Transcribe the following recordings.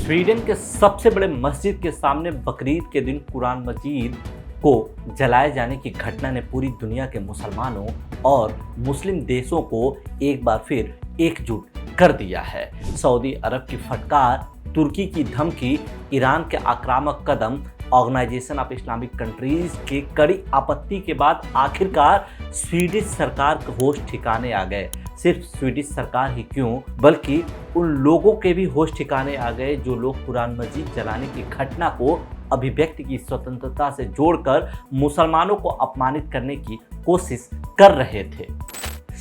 Sweden के सबसे बड़े मस्जिद के सामने बकरीद के दिन कुरान मजीद को जलाए जाने की घटना ने पूरी दुनिया के मुसलमानों और मुस्लिम देशों को एक बार फिर एकजुट कर दिया है। सऊदी अरब की फटकार, तुर्की की धमकी, ईरान के आक्रामक कदम, ऑर्गेनाइजेशन ऑफ इस्लामिक कंट्रीज की कड़ी आपत्ति के बाद आखिरकार स्वीडिश सरकार के होश ठिकाने आ गए। सिर्फ स्वीडिश सरकार ही क्यों, बल्कि उन लोगों के भी होश ठिकाने आ गए जो लोग कुरान मजीद जलाने की घटना को अभिव्यक्ति की स्वतंत्रता से जोड़कर मुसलमानों को अपमानित करने की कोशिश कर रहे थे।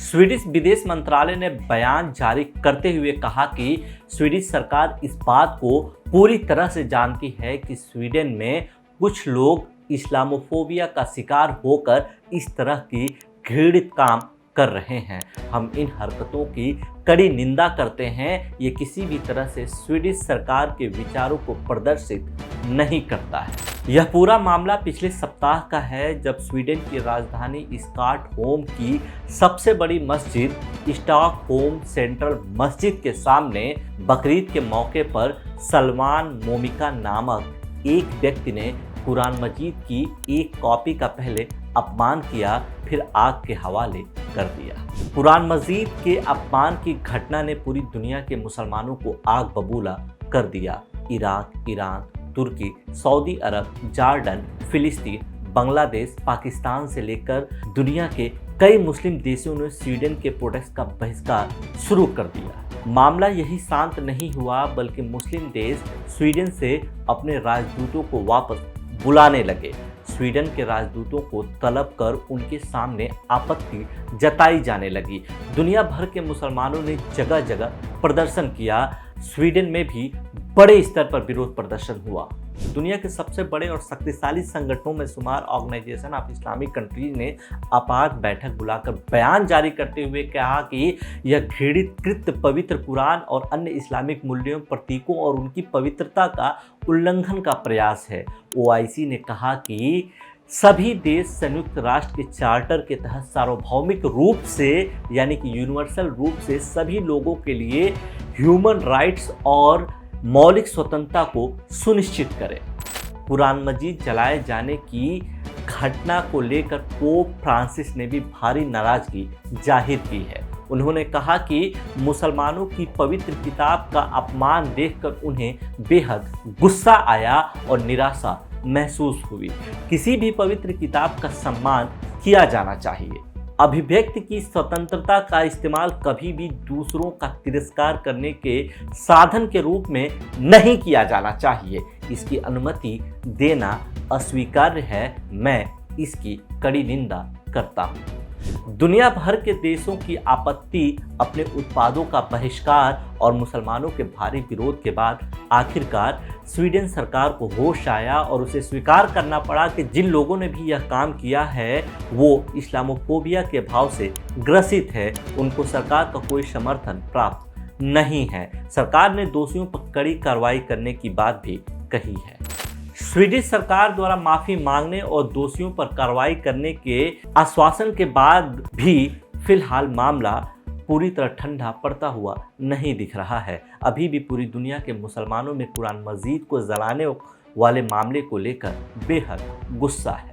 स्वीडिश विदेश मंत्रालय ने बयान जारी करते हुए कहा कि स्वीडिश सरकार इस बात को पूरी तरह से जानती है कि स्वीडन में कुछ लोग इस्लामोफोबिया का शिकार होकर इस तरह की घृणित काम कर रहे हैं। हम इन हरकतों की कड़ी निंदा करते हैं। ये किसी भी तरह से स्वीडिश सरकार के विचारों को प्रदर्शित नहीं करता है। यह पूरा मामला पिछले सप्ताह का है, जब स्वीडन की राजधानी स्टॉकहोम की सबसे बड़ी मस्जिद स्टॉकहोम सेंट्रल मस्जिद के सामने बकरीद के मौके पर सलमान मोमिका नामक एक व्यक्ति ने कुरान मजीद की एक कॉपी का पहले अपमान किया, फिर आग के हवाले कर दिया। कुरान मजीद के अपमान की घटना ने पूरी दुनिया के मुसलमानों को आग बबूला कर दिया। इराक, ईरान, तुर्की, सऊदी अरब, जॉर्डन, फिलिस्तीन, बांग्लादेश, पाकिस्तान से लेकर दुनिया के कई मुस्लिम देशों ने स्वीडन के प्रोटेस्ट का बहिष्कार शुरू कर दिया। मामला यही शांत नहीं हुआ, बल्कि मुस्लिम देश स्वीडन से अपने राजदूतों को वापस बुलाने लगे। स्वीडन के राजदूतों को तलब कर उनके सामने आपत्ति जताई जाने लगी। दुनिया भर के मुसलमानों ने जगह जगह प्रदर्शन किया। स्वीडन में भी बड़े स्तर पर विरोध प्रदर्शन हुआ। दुनिया के सबसे बड़े और शक्तिशाली संगठनों में शुमार ऑर्गेनाइजेशन ऑफ इस्लामिक कंट्रीज ने आपात बैठक बुलाकर बयान जारी करते हुए कहा कि यह घृणित कृत्य पवित्र कुरान और अन्य इस्लामिक मूल्यों, प्रतीकों और उनकी पवित्रता का उल्लंघन का प्रयास है। ओआईसी ने कहा कि सभी देश संयुक्त राष्ट्र के चार्टर के तहत सार्वभौमिक रूप से, यानी कि यूनिवर्सल रूप से सभी लोगों के लिए ह्यूमन राइट्स और मौलिक स्वतंत्रता को सुनिश्चित करें। कुरान मजीद जलाए जाने की घटना को लेकर पोप फ्रांसिस ने भी भारी नाराजगी जाहिर की है। उन्होंने कहा कि मुसलमानों की पवित्र किताब का अपमान देखकर उन्हें बेहद गुस्सा आया और निराशा महसूस हुई। किसी भी पवित्र किताब का सम्मान किया जाना चाहिए। अभिव्यक्ति की स्वतंत्रता का इस्तेमाल कभी भी दूसरों का तिरस्कार करने के साधन के रूप में नहीं किया जाना चाहिए। इसकी अनुमति देना अस्वीकार्य है। मैं इसकी कड़ी निंदा करता हूँ। दुनिया भर के देशों की आपत्ति, अपने उत्पादों का बहिष्कार और मुसलमानों के भारी विरोध के बाद आखिरकार स्वीडन सरकार को होश आया और उसे स्वीकार करना पड़ा कि जिन लोगों ने भी यह काम किया है वो इस्लामोफोबिया के भाव से ग्रसित है। उनको सरकार का कोई समर्थन प्राप्त नहीं है। सरकार ने दोषियों पर कड़ी कार्रवाई करने की बात भी कही है। स्वीडिश सरकार द्वारा माफी मांगने और दोषियों पर कार्रवाई करने के आश्वासन के बाद भी फिलहाल मामला पूरी तरह ठंडा पड़ता हुआ नहीं दिख रहा है। अभी भी पूरी दुनिया के मुसलमानों में कुरान मजीद को जलाने वाले मामले को लेकर बेहद गुस्सा है।